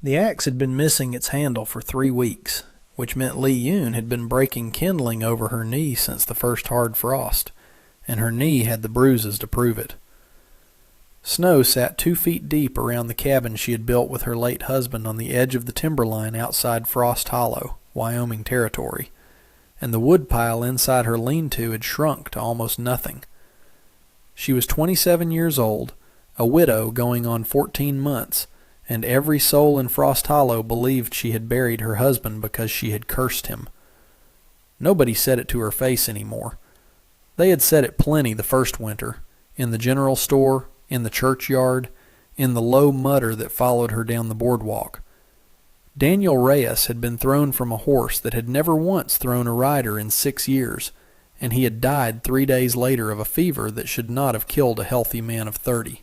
The axe had been missing its handle for 3 weeks, which meant Li Yun had been breaking kindling over her knee since the first hard frost, and her knee had the bruises to prove it. Snow sat 2 feet deep around the cabin she had built with her late husband on the edge of the timberline outside Frost Hollow, Wyoming Territory, and the woodpile inside her lean-to had shrunk to almost nothing. She was 27 years old, a widow going on 14 months, and every soul in Frost Hollow believed she had buried her husband because she had cursed him. Nobody said it to her face anymore. They had said it plenty the first winter, in the general store, in the churchyard, in the low mutter that followed her down the boardwalk. Daniel Reyes had been thrown from a horse that had never once thrown a rider in 6 years, and he had died 3 days later of a fever that should not have killed a healthy man of 30.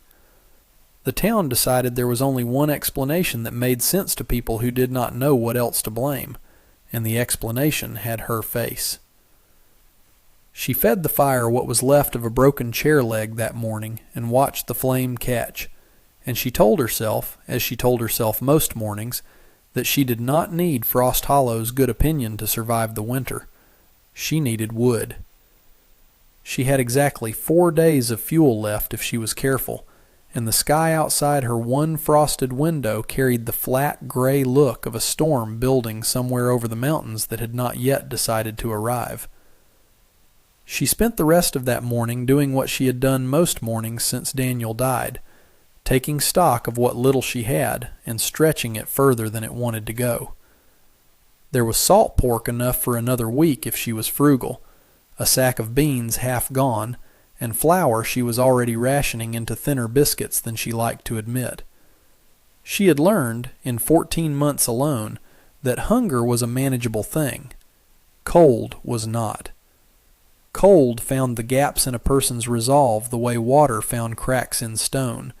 The town decided there was only one explanation that made sense to people who did not know what else to blame, and the explanation had her face. She fed the fire what was left of a broken chair leg that morning and watched the flame catch, and she told herself, as she told herself most mornings, that she did not need Frost Hollow's good opinion to survive the winter. She needed wood. She had exactly 4 days of fuel left if she was careful, and the sky outside her one frosted window carried the flat gray look of a storm building somewhere over the mountains that had not yet decided to arrive. She spent the rest of that morning doing what she had done most mornings since Daniel died, taking stock of what little she had and stretching it further than it wanted to go. There was salt pork enough for another week if she was frugal, a sack of beans half gone, and flour she was already rationing into thinner biscuits than she liked to admit. She had learned, in 14 months alone, that hunger was a manageable thing. Cold was not. Cold found the gaps in a person's resolve the way water found cracks in stone,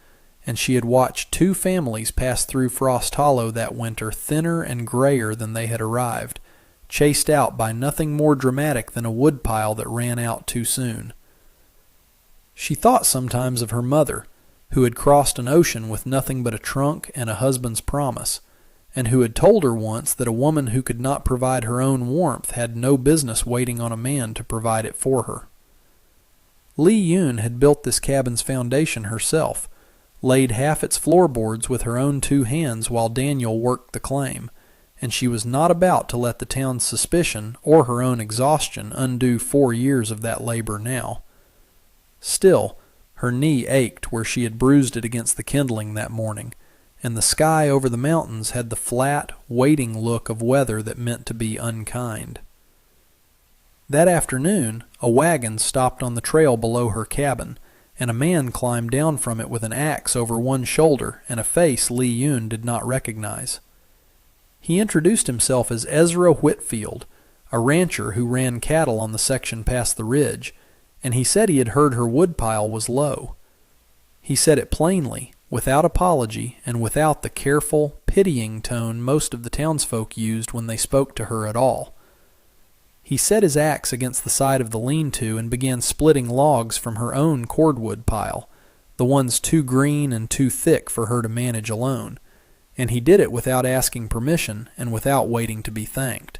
and she had watched 2 families pass through Frost Hollow that winter thinner and grayer than they had arrived, chased out by nothing more dramatic than a woodpile that ran out too soon. She thought sometimes of her mother, who had crossed an ocean with nothing but a trunk and a husband's promise, and who had told her once that a woman who could not provide her own warmth had no business waiting on a man to provide it for her. Li Yun had built this cabin's foundation herself, laid half its floorboards with her own 2 hands while Daniel worked the claim, and she was not about to let the town's suspicion or her own exhaustion undo 4 years of that labor now. Still, her knee ached where she had bruised it against the kindling that morning, and the sky over the mountains had the flat, waiting look of weather that meant to be unkind. That afternoon, a wagon stopped on the trail below her cabin, and a man climbed down from it with an axe over one shoulder and a face Li Yun did not recognize. He introduced himself as Ezra Whitfield, a rancher who ran cattle on the section past the ridge, and he said he had heard her woodpile was low. He said it plainly, without apology, and without the careful, pitying tone most of the townsfolk used when they spoke to her at all. He set his axe against the side of the lean-to and began splitting logs from her own cordwood pile, the ones too green and too thick for her to manage alone, and he did it without asking permission and without waiting to be thanked.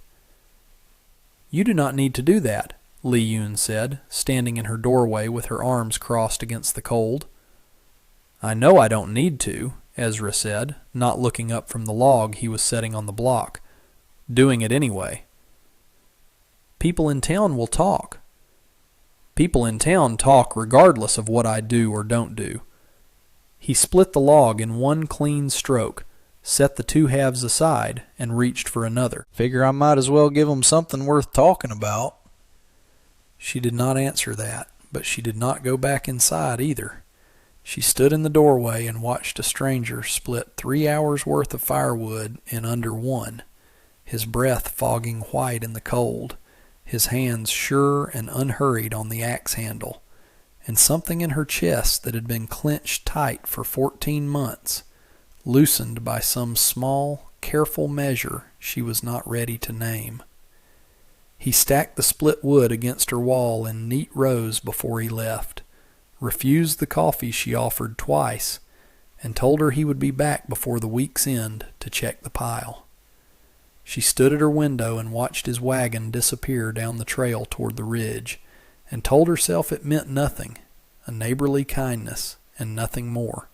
"You do not need to do that," Li Yun said, standing in her doorway with her arms crossed against the cold. "I know I don't need to," Ezra said, not looking up from the log he was setting on the block. "Doing it anyway." "People in town will talk." "People in town talk regardless of what I do or don't do." He split the log in one clean stroke, set the 2 halves aside, and reached for another. "Figure I might as well give 'em something worth talking about." She did not answer that, but she did not go back inside either. She stood in the doorway and watched a stranger split 3 hours' worth of firewood in under 1, his breath fogging white in the cold, his hands sure and unhurried on the axe handle, and something in her chest that had been clenched tight for 14 months, loosened by some small, careful measure she was not ready to name. He stacked the split wood against her wall in neat rows before he left, refused the coffee she offered twice, and told her he would be back before the week's end to check the pile. She stood at her window and watched his wagon disappear down the trail toward the ridge, and told herself it meant nothing, a neighborly kindness, and nothing more.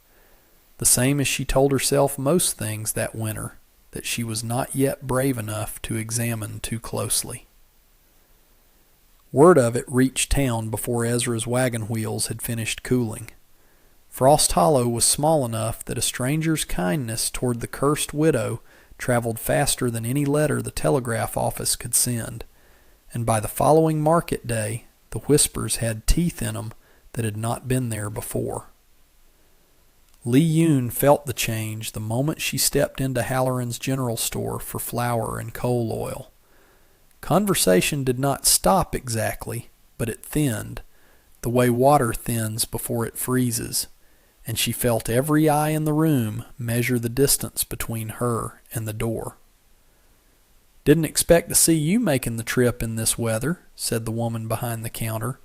The same as she told herself most things that winter that she was not yet brave enough to examine too closely. Word of it reached town before Ezra's wagon wheels had finished cooling. Frost Hollow was small enough that a stranger's kindness toward the cursed widow traveled faster than any letter the telegraph office could send, and by the following market day the whispers had teeth in them that had not been there before. Lee Yoon felt the change the moment she stepped into Halloran's general store for flour and coal oil. Conversation did not stop exactly, but it thinned, the way water thins before it freezes, and she felt every eye in the room measure the distance between her and the door. "Didn't expect to see you making the trip in this weather," said the woman behind the counter,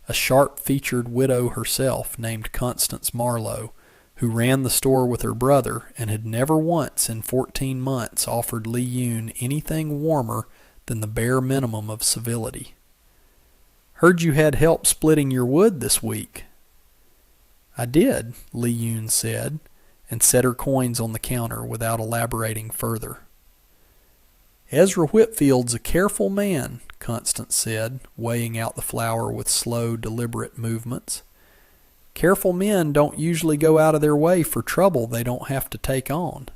a sharp-featured widow herself named Constance Marlowe, who ran the store with her brother and had never once in 14 months offered Lee Yoon anything warmer than the bare minimum of civility. "Heard you had help splitting your wood this week." "I did," Lee Yoon said, and set her coins on the counter without elaborating further. "Ezra Whitfield's a careful man," Constance said, weighing out the flour with slow, deliberate movements. "Careful men don't usually go out of their way for trouble they don't have to take on."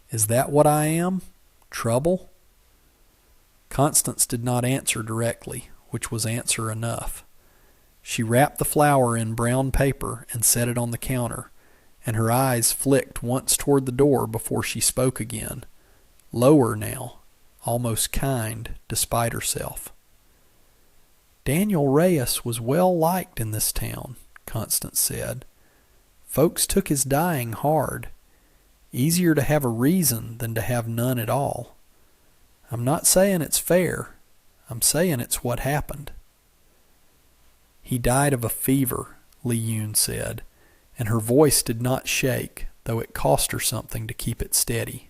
"Is that what I am? Trouble?" Constance did not answer directly, which was answer enough. She wrapped the flour in brown paper and set it on the counter, and her eyes flicked once toward the door before she spoke again, lower now, almost kind despite herself. "Daniel Reyes was well liked in this town," Constance said. "Folks took his dying hard. Easier to have a reason than to have none at all. I'm not saying it's fair. I'm saying it's what happened." "He died of a fever," Lee Yoon said, and her voice did not shake, though it cost her something to keep it steady.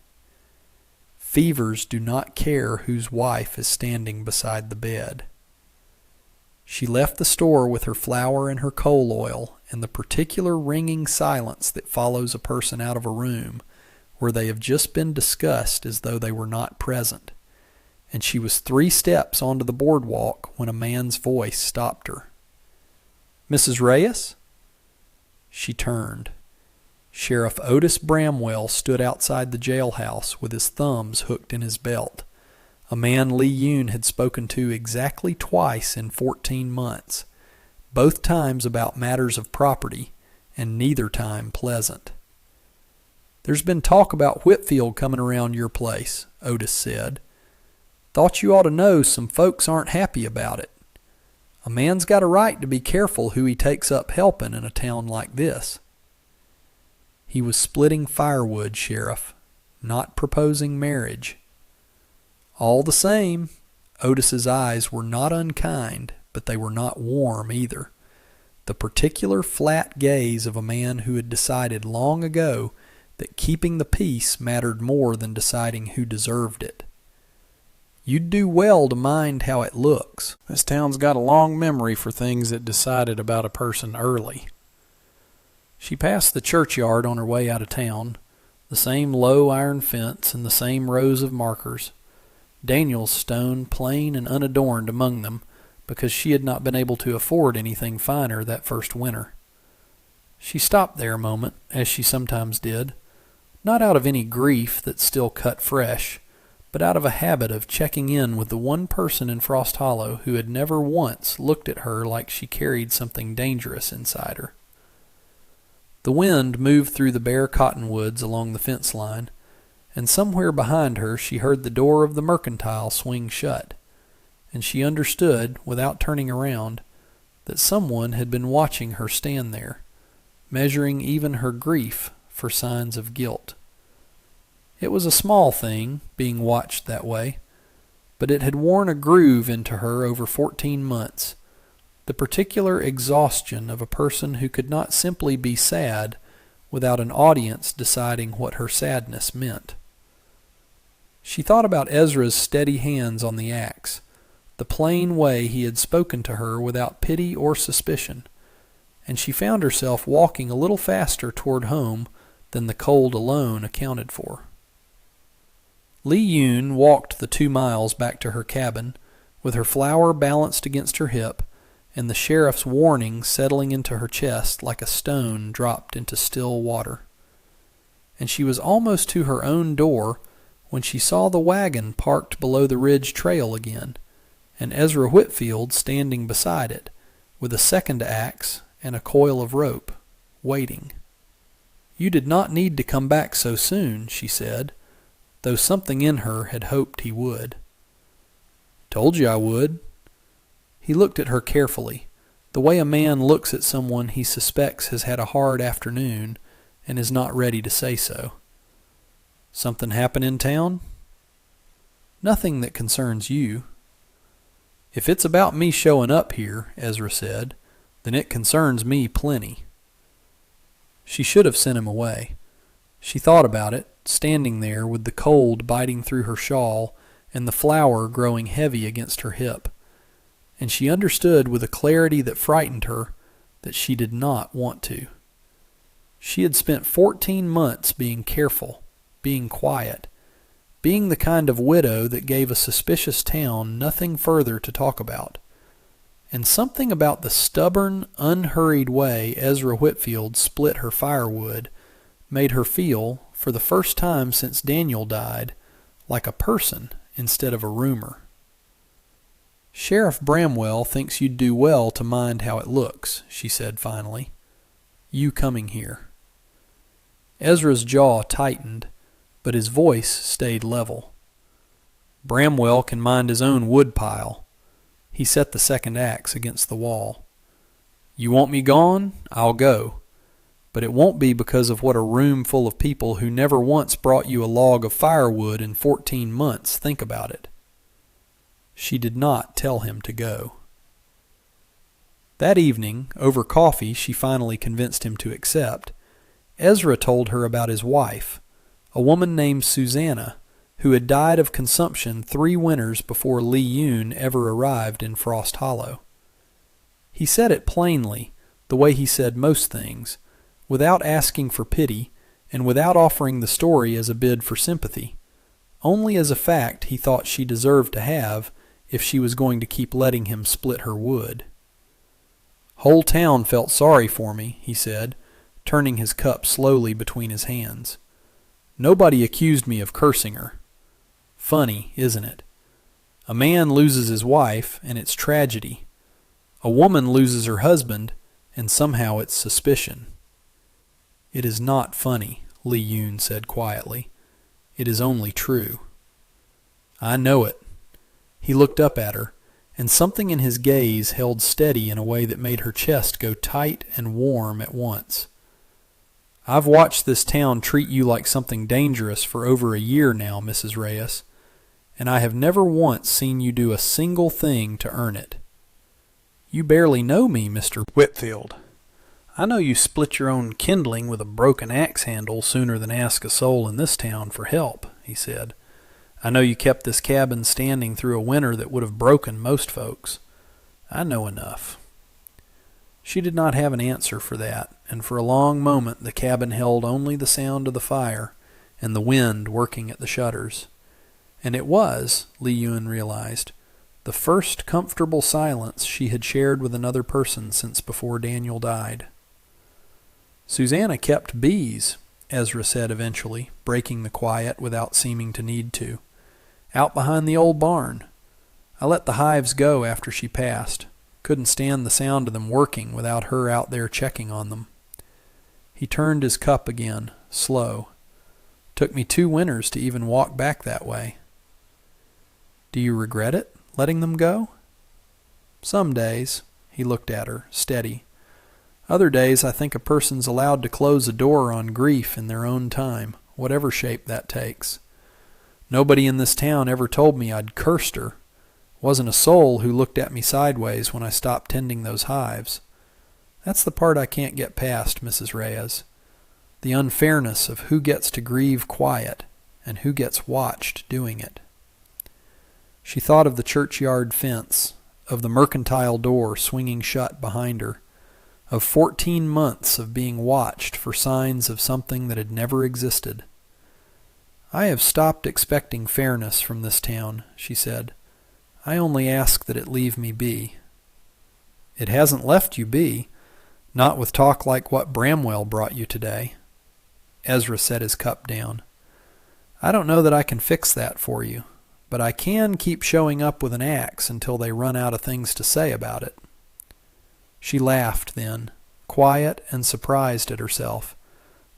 "Fevers do not care whose wife is standing beside the bed." She left the store with her flour and her coal oil and the particular ringing silence that follows a person out of a room where they have just been discussed as though they were not present, and she was 3 steps onto the boardwalk when a man's voice stopped her. "Mrs. Reyes?" She turned. Sheriff Otis Bramwell stood outside the jailhouse with his thumbs hooked in his belt, a man Lee Yoon had spoken to exactly twice in 14 months, both times about matters of property, and neither time pleasant. "There's been talk about Whitfield coming around your place," Otis said. "Thought you ought to know some folks aren't happy about it. A man's got a right to be careful who he takes up helping in a town like this." "He was splitting firewood, Sheriff, not proposing marriage." "All the same," Otis's eyes were not unkind, but they were not warm either. The particular flat gaze of a man who had decided long ago that keeping the peace mattered more than deciding who deserved it. "You'd do well to mind how it looks. This town's got a long memory for things it decided about a person early." She passed the churchyard on her way out of town, the same low iron fence and the same rows of markers, Daniel's stone plain and unadorned among them, because she had not been able to afford anything finer that first winter. She stopped there a moment, as she sometimes did, not out of any grief that still cut fresh, but out of a habit of checking in with the one person in Frost Hollow who had never once looked at her like she carried something dangerous inside her. The wind moved through the bare cottonwoods along the fence line, and somewhere behind her she heard the door of the mercantile swing shut, and she understood, without turning around, that someone had been watching her stand there, measuring even her grief for signs of guilt. It was a small thing, being watched that way, but it had worn a groove into her over 14 months, the particular exhaustion of a person who could not simply be sad without an audience deciding what her sadness meant. She thought about Ezra's steady hands on the axe, the plain way he had spoken to her without pity or suspicion, and she found herself walking a little faster toward home than the cold alone accounted for. Lee Yoon walked the 2 miles back to her cabin, with her flower balanced against her hip, and the sheriff's warning settling into her chest like a stone dropped into still water. And she was almost to her own door when she saw the wagon parked below the ridge trail again, and Ezra Whitfield standing beside it, with a second axe and a coil of rope, waiting. "You did not need to come back so soon," she said, though something in her had hoped he would. "Told you I would." He looked at her carefully, the way a man looks at someone he suspects has had a hard afternoon and is not ready to say so. "Something happen in town?" "Nothing that concerns you." "If it's about me showing up here," Ezra said, "then it concerns me plenty." She should have sent him away. She thought about it, standing there with the cold biting through her shawl and the flour growing heavy against her hip, and she understood with a clarity that frightened her that she did not want to. She had spent 14 months being careful, being quiet, being the kind of widow that gave a suspicious town nothing further to talk about. And something about the stubborn, unhurried way Ezra Whitfield split her firewood made her feel, for the first time since Daniel died, like a person instead of a rumor. "Sheriff Bramwell thinks you'd do well to mind how it looks," she said finally. "You coming here." Ezra's jaw tightened, but his voice stayed level. "Bramwell can mind his own woodpile." He set the second axe against the wall. "You want me gone? I'll go. But it won't be because of what a room full of people who never once brought you a log of firewood in 14 months think about it." She did not tell him to go. That evening, over coffee she finally convinced him to accept, Ezra told her about his wife, a woman named Susanna, who had died of consumption 3 winters before Lee Yoon ever arrived in Frost Hollow. He said it plainly, the way he said most things, without asking for pity and without offering the story as a bid for sympathy, only as a fact he thought she deserved to have if she was going to keep letting him split her wood. "Whole town felt sorry for me," he said, turning his cup slowly between his hands. "Nobody accused me of cursing her. Funny, isn't it? A man loses his wife, and it's tragedy. A woman loses her husband, and somehow it's suspicion." "It is not funny," Lee Yoon said quietly. "It is only true." "I know it." He looked up at her, and something in his gaze held steady in a way that made her chest go tight and warm at once. "I've watched this town treat you like something dangerous for over a year now, Mrs. Reyes, and I have never once seen you do a single thing to earn it. You barely know me, Mr. Whitfield. I know you split your own kindling with a broken axe handle sooner than ask a soul in this town for help," he said. "I know you kept this cabin standing through a winter that would have broken most folks. I know enough." She did not have an answer for that, and for a long moment the cabin held only the sound of the fire and the wind working at the shutters. And it was, Lee Yuen realized, the first comfortable silence she had shared with another person since before Daniel died. "Susanna kept bees," Ezra said eventually, breaking the quiet without seeming to need to. "Out behind the old barn. I let the hives go after she passed. Couldn't stand the sound of them working without her out there checking on them." He turned his cup again, slow. "Took me 2 winters to even walk back that way." "Do you regret it, letting them go?" "Some days." He looked at her, steady. "Other days I think a person's allowed to close a door on grief in their own time, whatever shape that takes. Nobody in this town ever told me I'd cursed her. Wasn't a soul who looked at me sideways when I stopped tending those hives. That's the part I can't get past, Mrs. Reyes. the unfairness of who gets to grieve quiet and who gets watched doing it. She thought of the churchyard fence, of the mercantile door swinging shut behind her, of 14 months of being watched for signs of something that had never existed. "I have stopped expecting fairness from this town," she said. "I only ask that it leave me be." "It hasn't left you be, not with talk like what Bramwell brought you today." Ezra set his cup down. "I don't know that I can fix that for you, but I can keep showing up with an axe until they run out of things to say about it." She laughed then, quiet and surprised at herself.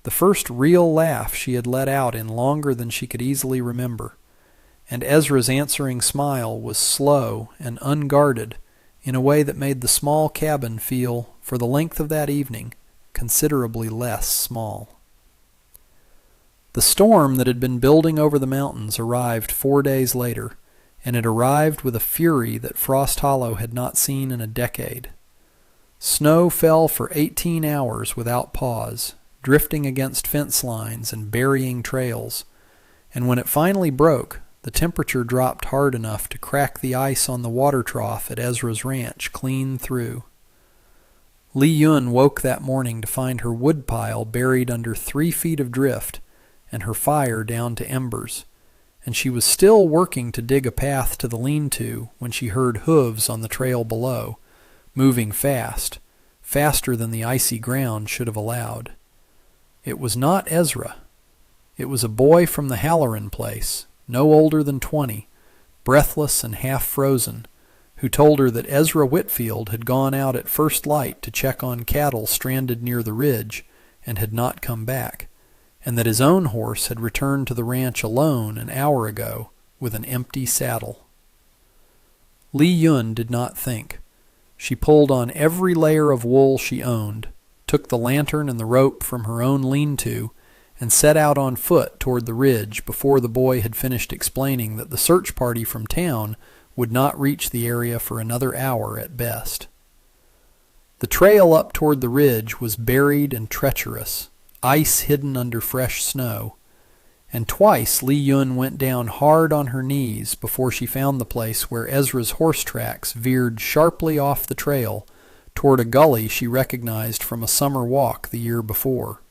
The first real laugh she had let out in longer than she could easily remember. And Ezra's answering smile was slow and unguarded in a way that made the small cabin feel, for the length of that evening, considerably less small. The storm that had been building over the mountains arrived 4 days later, and it arrived with a fury that Frost Hollow had not seen in a decade. Snow fell for 18 hours without pause, drifting against fence lines and burying trails, and when it finally broke, the temperature dropped hard enough to crack the ice on the water trough at Ezra's ranch clean through. Li Yun woke that morning to find her woodpile buried under 3 feet of drift and her fire down to embers, and she was still working to dig a path to the lean-to when she heard hooves on the trail below, moving fast, faster than the icy ground should have allowed. It was not Ezra. It was a boy from the Halloran place, no older than 20, breathless and half frozen, who told her that Ezra Whitfield had gone out at first light to check on cattle stranded near the ridge and had not come back, and that his own horse had returned to the ranch alone an hour ago with an empty saddle. Li Yun did not think. She pulled on every layer of wool she owned, took the lantern and the rope from her own lean-to, and set out on foot toward the ridge before the boy had finished explaining that the search party from town would not reach the area for another hour at best. The trail up toward the ridge was buried and treacherous, ice hidden under fresh snow, and twice Li Yun went down hard on her knees before she found the place where Ezra's horse tracks veered sharply off the trail toward a gully she recognized from a summer walk the year before.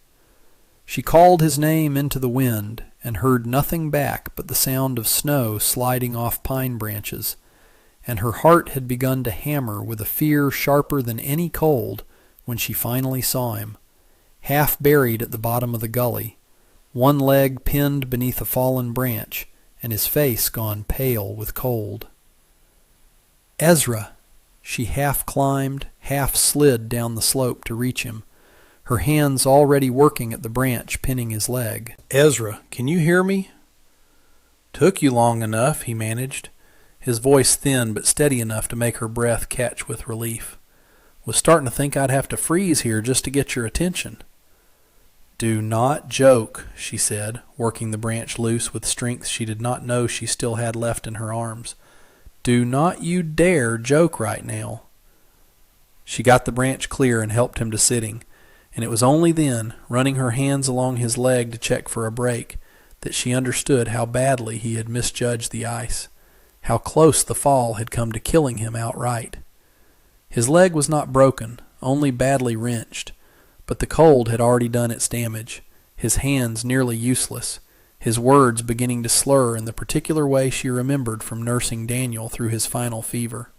She called his name into the wind and heard nothing back but the sound of snow sliding off pine branches, and her heart had begun to hammer with a fear sharper than any cold when she finally saw him, half buried at the bottom of the gully, one leg pinned beneath a fallen branch, and his face gone pale with cold. "Ezra!" She half climbed, half slid down the slope to reach him, her hands already working at the branch pinning his leg. "Ezra, can you hear me?" "Took you long enough," he managed, his voice thin but steady enough to make her breath catch with relief. "Was starting to think I'd have to freeze here just to get your attention." "Do not joke," she said, working the branch loose with strength she did not know she still had left in her arms. "Do not you dare joke right now." She got the branch clear and helped him to sitting, and it was only then, running her hands along his leg to check for a break, that she understood how badly he had misjudged the ice, how close the fall had come to killing him outright. His leg was not broken, only badly wrenched, but the cold had already done its damage, his hands nearly useless, his words beginning to slur in the particular way she remembered from nursing Daniel through his final fever.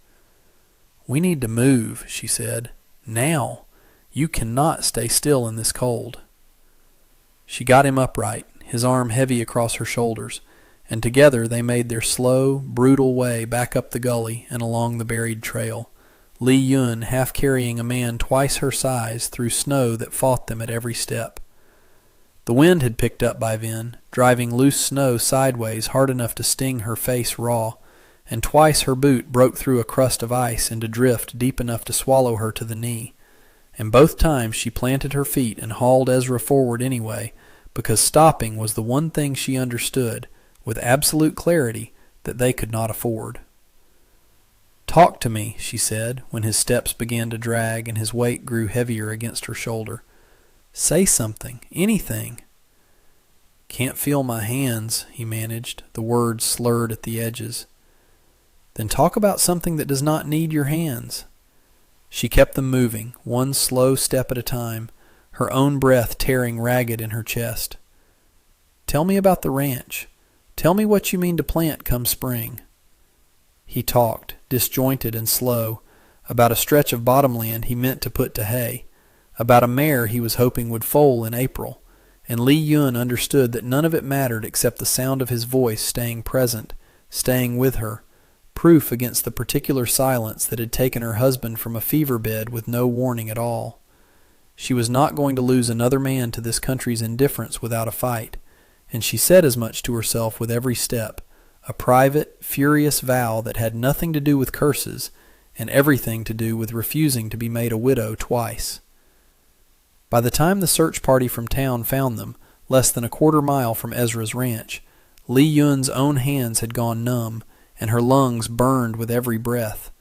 "We need to move," she said. "Now. You cannot stay still in this cold." She got him upright, his arm heavy across her shoulders, and together they made their slow, brutal way back up the gully and along the buried trail, Li Yun half carrying a man twice her size through snow that fought them at every step. The wind had picked up by then, driving loose snow sideways hard enough to sting her face raw, and twice her boot broke through a crust of ice into drift deep enough to swallow her to the knee, and both times she planted her feet and hauled Ezra forward anyway, because stopping was the one thing she understood, with absolute clarity, that they could not afford. "Talk to me," she said, when his steps began to drag and his weight grew heavier against her shoulder. Say something, anything. Can't feel my hands, he managed, the words slurred at the edges. Then talk about something that does not need your hands. She kept them moving, one slow step at a time, her own breath tearing ragged in her chest. Tell me about the ranch. Tell me what you mean to plant come spring. He talked, disjointed and slow, about a stretch of bottomland he meant to put to hay, about a mare he was hoping would foal in April, and Li Yun understood that none of it mattered except the sound of his voice staying present, staying with her, proof against the particular silence that had taken her husband from a fever bed with no warning at all. She was not going to lose another man to this country's indifference without a fight, and she said as much to herself with every step, a private, furious vow that had nothing to do with curses and everything to do with refusing to be made a widow twice. By the time the search party from town found them, less than a quarter-mile from Ezra's ranch, Li Yun's own hands had gone numb, and her lungs burned with every breath.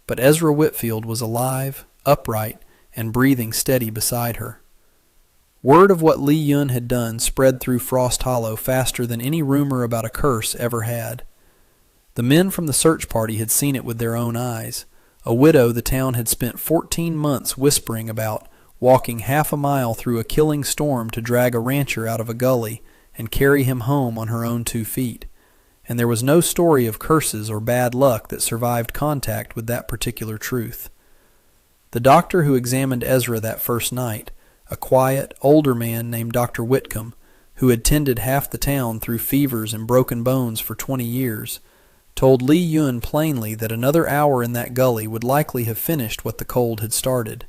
But Ezra Whitfield was alive, upright, and breathing steady beside her. Word of what Li Yun had done spread through Frost Hollow faster than any rumor about a curse ever had. The men from the search party had seen it with their own eyes, a widow the town had spent 14 months whispering about, walking half a mile through a killing storm to drag a rancher out of a gully and carry him home on her own 2 feet, and there was no story of curses or bad luck that survived contact with that particular truth. The doctor who examined Ezra that first night, a quiet, older man named Dr. Whitcomb, who had tended half the town through fevers and broken bones for 20 years, told Li Yun plainly that another hour in that gully would likely have finished what the cold had started.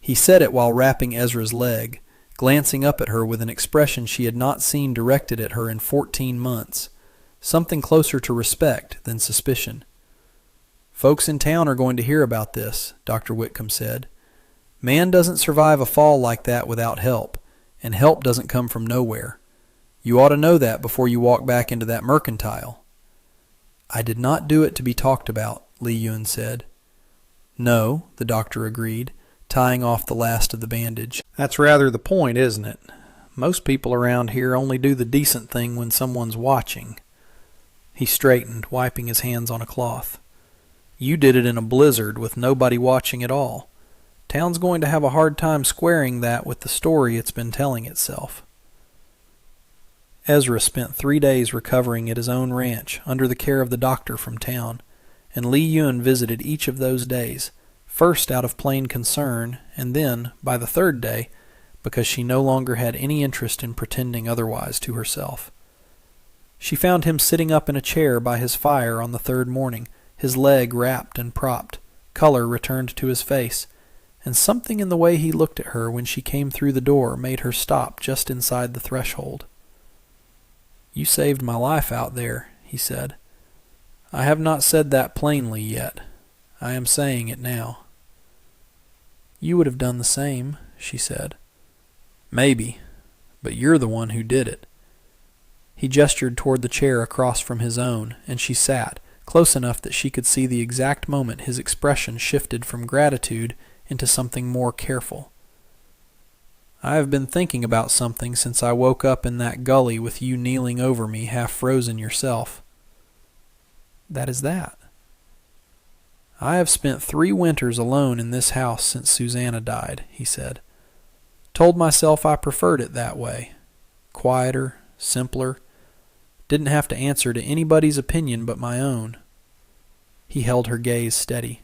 He said it while wrapping Ezra's leg, glancing up at her with an expression she had not seen directed at her in 14 months, something closer to respect than suspicion. Folks in town are going to hear about this, Dr. Whitcomb said. Man doesn't survive a fall like that without help, and help doesn't come from nowhere. You ought to know that before you walk back into that mercantile. I did not do it to be talked about, Li Yun said. No, the doctor agreed, tying off the last of the bandage. That's rather the point, isn't it? Most people around here only do the decent thing when someone's watching. He straightened, wiping his hands on a cloth. You did it in a blizzard with nobody watching at all. Town's going to have a hard time squaring that with the story it's been telling itself. Ezra spent 3 days recovering at his own ranch under the care of the doctor from town, and Li Yun visited each of those days, first out of plain concern, and then, by the 3rd day, because she no longer had any interest in pretending otherwise to herself. She found him sitting up in a chair by his fire on the 3rd morning, his leg wrapped and propped, color returned to his face, and something in the way he looked at her when she came through the door made her stop just inside the threshold. You saved my life out there, he said. I have not said that plainly yet. I am saying it now. You would have done the same, she said. Maybe, but you're the one who did it. He gestured toward the chair across from his own, and she sat, close enough that she could see the exact moment his expression shifted from gratitude into something more careful. I have been thinking about something since I woke up in that gully with you kneeling over me, half frozen yourself. That is that. I have spent 3 winters alone in this house since Susanna died, he said. Told myself I preferred it that way. Quieter, simpler. Didn't have to answer to anybody's opinion but my own. He held her gaze steady.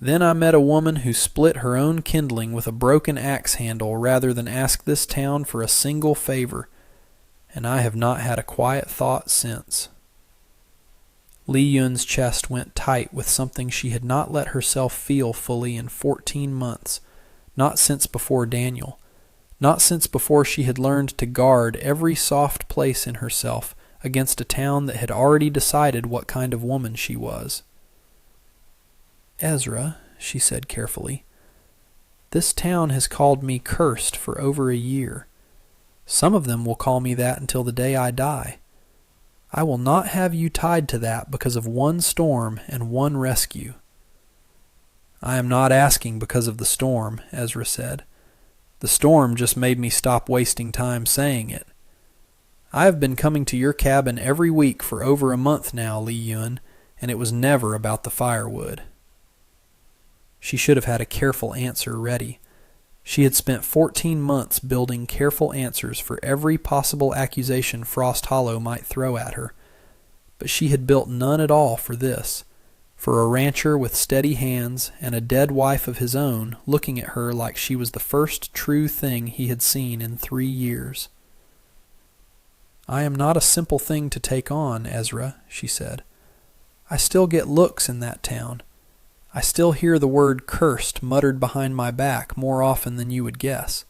Then I met a woman who split her own kindling with a broken axe handle rather than ask this town for a single favor, and I have not had a quiet thought since. Li Yun's chest went tight with something she had not let herself feel fully in 14 months, not since before Daniel, not since before she had learned to guard every soft place in herself against a town that had already decided what kind of woman she was. Ezra, she said carefully, this town has called me cursed for over a year. Some of them will call me that until the day I die. I will not have you tied to that because of one storm and one rescue. I am not asking because of the storm, Ezra said. The storm just made me stop wasting time saying it. I have been coming to your cabin every week for over a month now, Li Yun, and it was never about the firewood." She should have had a careful answer ready. She had spent 14 months building careful answers for every possible accusation Frost Hollow might throw at her, but she had built none at all for this, for a rancher with steady hands and a dead wife of his own looking at her like she was the first true thing he had seen in 3 years. "I am not a simple thing to take on, Ezra," she said. "I still get looks in that town. I still hear the word cursed muttered behind my back more often than you would guess.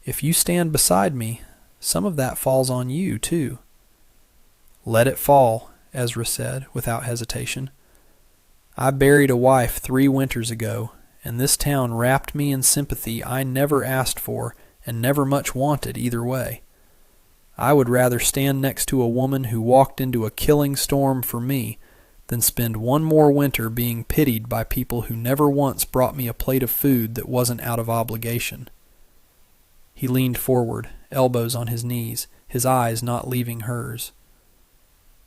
If you stand beside me, some of that falls on you, too." "Let it fall," Ezra said, without hesitation. "I buried a wife 3 winters ago, and this town wrapped me in sympathy I never asked for and never much wanted either way. I would rather stand next to a woman who walked into a killing storm for me than spend one more winter being pitied by people who never once brought me a plate of food that wasn't out of obligation." He leaned forward, elbows on his knees, his eyes not leaving hers.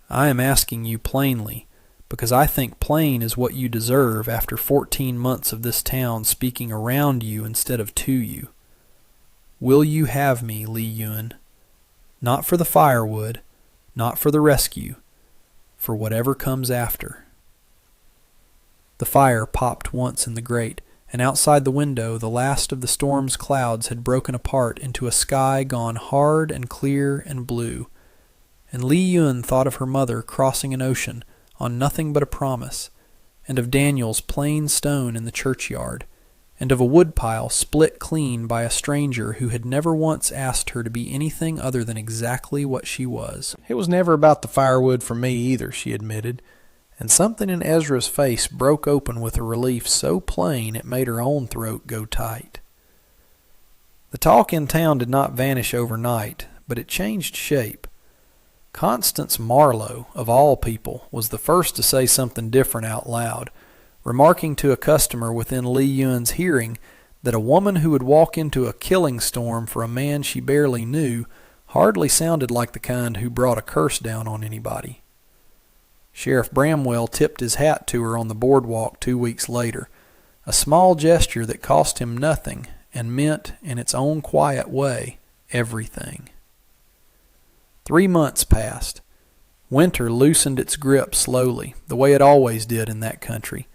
"I am asking you plainly, because I think plain is what you deserve after 14 months of this town speaking around you instead of to you. Will you have me, Li Yun? Not for the firewood, not for the rescue, for whatever comes after." The fire popped once in the grate, and outside the window the last of the storm's clouds had broken apart into a sky gone hard and clear and blue, and Li Yun thought of her mother crossing an ocean on nothing but a promise, and of Daniel's plain stone in the churchyard, and of a woodpile split clean by a stranger who had never once asked her to be anything other than exactly what she was. "It was never about the firewood for me either," she admitted, and something in Ezra's face broke open with a relief so plain it made her own throat go tight. The talk in town did not vanish overnight, but it changed shape. Constance Marlowe, of all people, was the first to say something different out loud, remarking to a customer within Li Yun's hearing that a woman who would walk into a killing storm for a man she barely knew hardly sounded like the kind who brought a curse down on anybody. Sheriff Bramwell tipped his hat to her on the boardwalk 2 weeks later, a small gesture that cost him nothing and meant, in its own quiet way, everything. 3 months passed. Winter loosened its grip slowly, the way it always did in that country,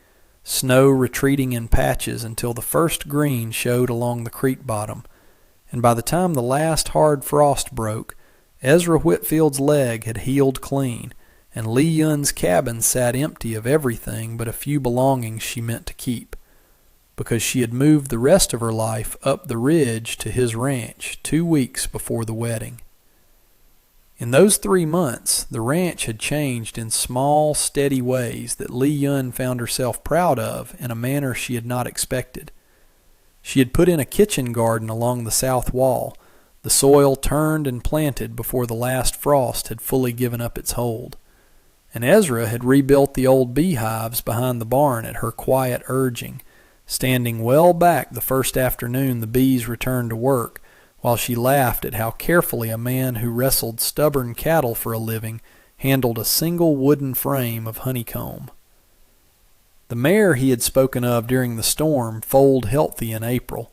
snow retreating in patches until the first green showed along the creek bottom, and by the time the last hard frost broke, Ezra Whitfield's leg had healed clean, and Li Yun's cabin sat empty of everything but a few belongings she meant to keep, because she had moved the rest of her life up the ridge to his ranch 2 weeks before the wedding. In those 3 months, the ranch had changed in small, steady ways that Li Yun found herself proud of in a manner she had not expected. She had put in a kitchen garden along the south wall, the soil turned and planted before the last frost had fully given up its hold. And Ezra had rebuilt the old beehives behind the barn at her quiet urging, standing well back the first afternoon the bees returned to work, while she laughed at how carefully a man who wrestled stubborn cattle for a living handled a single wooden frame of honeycomb. The mare he had spoken of during the storm foaled healthy in April,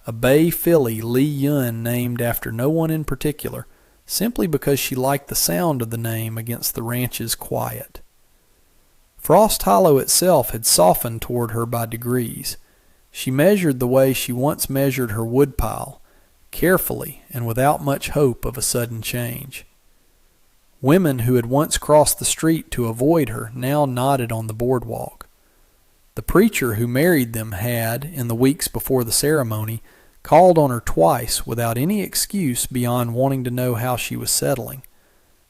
a bay filly Li Yun named after no one in particular, simply because she liked the sound of the name against the ranch's quiet. Frost Hollow itself had softened toward her by degrees. She measured the way she once measured her woodpile, carefully and without much hope of a sudden change. Women who had once crossed the street to avoid her now nodded on the boardwalk. The preacher who married them had, in the weeks before the ceremony, called on her twice without any excuse beyond wanting to know how she was settling,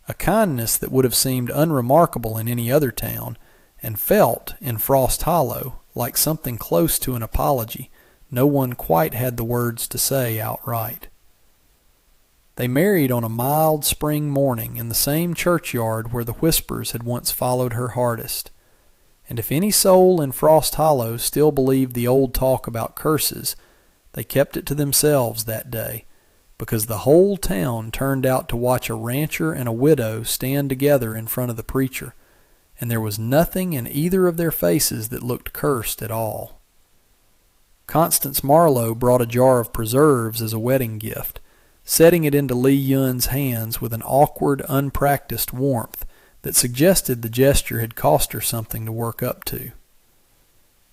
a kindness that would have seemed unremarkable in any other town, and felt, in Frost Hollow, like something close to an apology no one quite had the words to say outright. They married on a mild spring morning in the same churchyard where the whispers had once followed her hardest, and if any soul in Frost Hollow still believed the old talk about curses, They kept it to themselves that day, because the whole town turned out to watch a rancher and a widow stand together in front of the preacher, and there was nothing in either of their faces that looked cursed at all. Constance Marlowe brought a jar of preserves as a wedding gift, setting it into Lee Yun's hands with an awkward, unpracticed warmth that suggested the gesture had cost her something to work up to.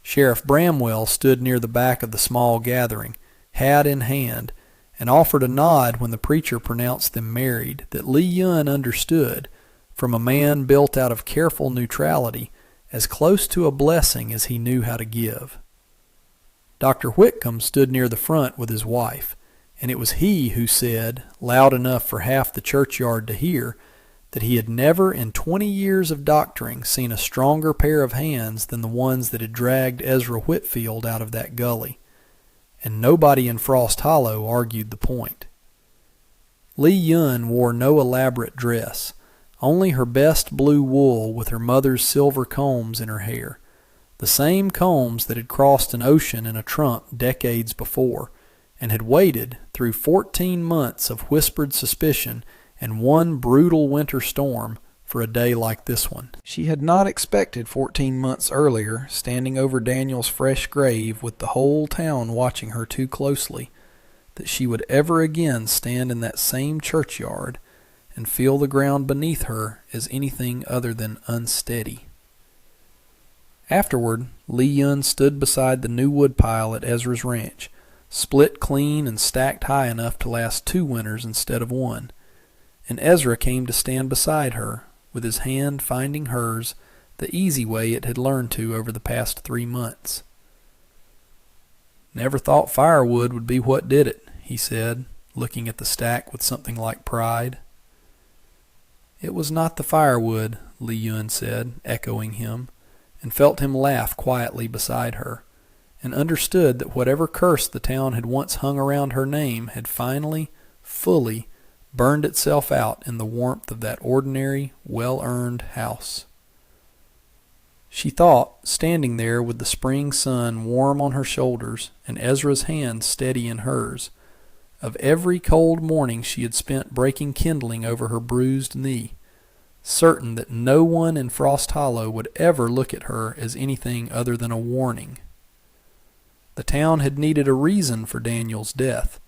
Sheriff Bramwell stood near the back of the small gathering, hat in hand, and offered a nod when the preacher pronounced them married that Lee Yun understood, from a man built out of careful neutrality, as close to a blessing as he knew how to give. Dr. Whitcomb stood near the front with his wife, and it was he who said, loud enough for half the churchyard to hear, that he had never in 20 years of doctoring seen a stronger pair of hands than the ones that had dragged Ezra Whitfield out of that gully, and nobody in Frost Hollow argued the point. Lee Yun wore no elaborate dress, only her best blue wool with her mother's silver combs in her hair, the same combs that had crossed an ocean in a trunk decades before, and had waited through 14 months of whispered suspicion and one brutal winter storm for a day like this one. She had not expected 14 months earlier, standing over Daniel's fresh grave with the whole town watching her too closely, that she would ever again stand in that same churchyard and feel the ground beneath her as anything other than unsteady. Afterward, Lee Yun stood beside the new woodpile at Ezra's ranch, split clean and stacked high enough to last 2 winters instead of 1, and Ezra came to stand beside her, with his hand finding hers the easy way it had learned to over the past 3 months. "Never thought firewood would be what did it," he said, looking at the stack with something like pride. "It was not the firewood," Lee Yun said, echoing him, and felt him laugh quietly beside her, and understood that whatever curse the town had once hung around her name had finally, fully, burned itself out in the warmth of that ordinary, well-earned house. She thought, standing there with the spring sun warm on her shoulders and Ezra's hand steady in hers, of every cold morning she had spent breaking kindling over her bruised knee, certain that no one in Frost Hollow would ever look at her as anything other than a warning. The town had needed a reason for Daniel's death,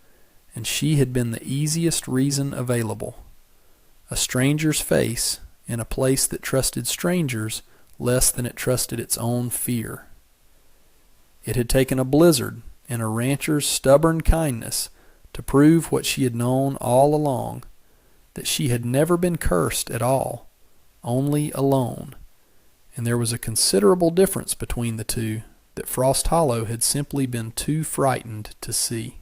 and she had been the easiest reason available. A stranger's face in a place that trusted strangers less than it trusted its own fear. It had taken a blizzard and a rancher's stubborn kindness to prove what she had known all along, that she had never been cursed at all, only alone, and there was a considerable difference between the two that Frost Hollow had simply been too frightened to see.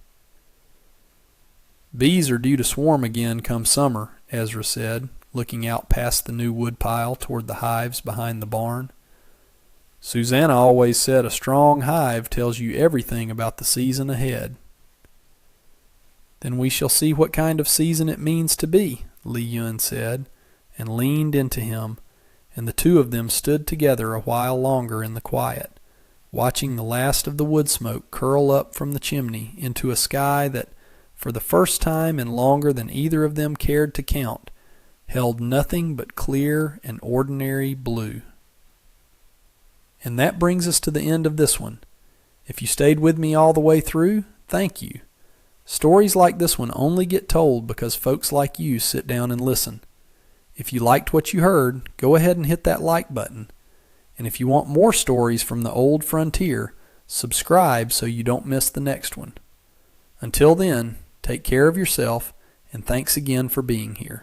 "Bees are due to swarm again come summer," Ezra said, looking out past the new woodpile toward the hives behind the barn. "Susanna always said a strong hive tells you everything about the season ahead." "Then we shall see what kind of season it means to be," Lee Yun said, and leaned into him, and the two of them stood together a while longer in the quiet, watching the last of the wood smoke curl up from the chimney into a sky that, for the first time in longer than either of them cared to count, held nothing but clear and ordinary blue. And that brings us to the end of this one. If you stayed with me all the way through, thank you. Stories like this one only get told because folks like you sit down and listen. If you liked what you heard, go ahead and hit that like button. And if you want more stories from the old frontier, subscribe so you don't miss the next one. Until then, take care of yourself, and thanks again for being here.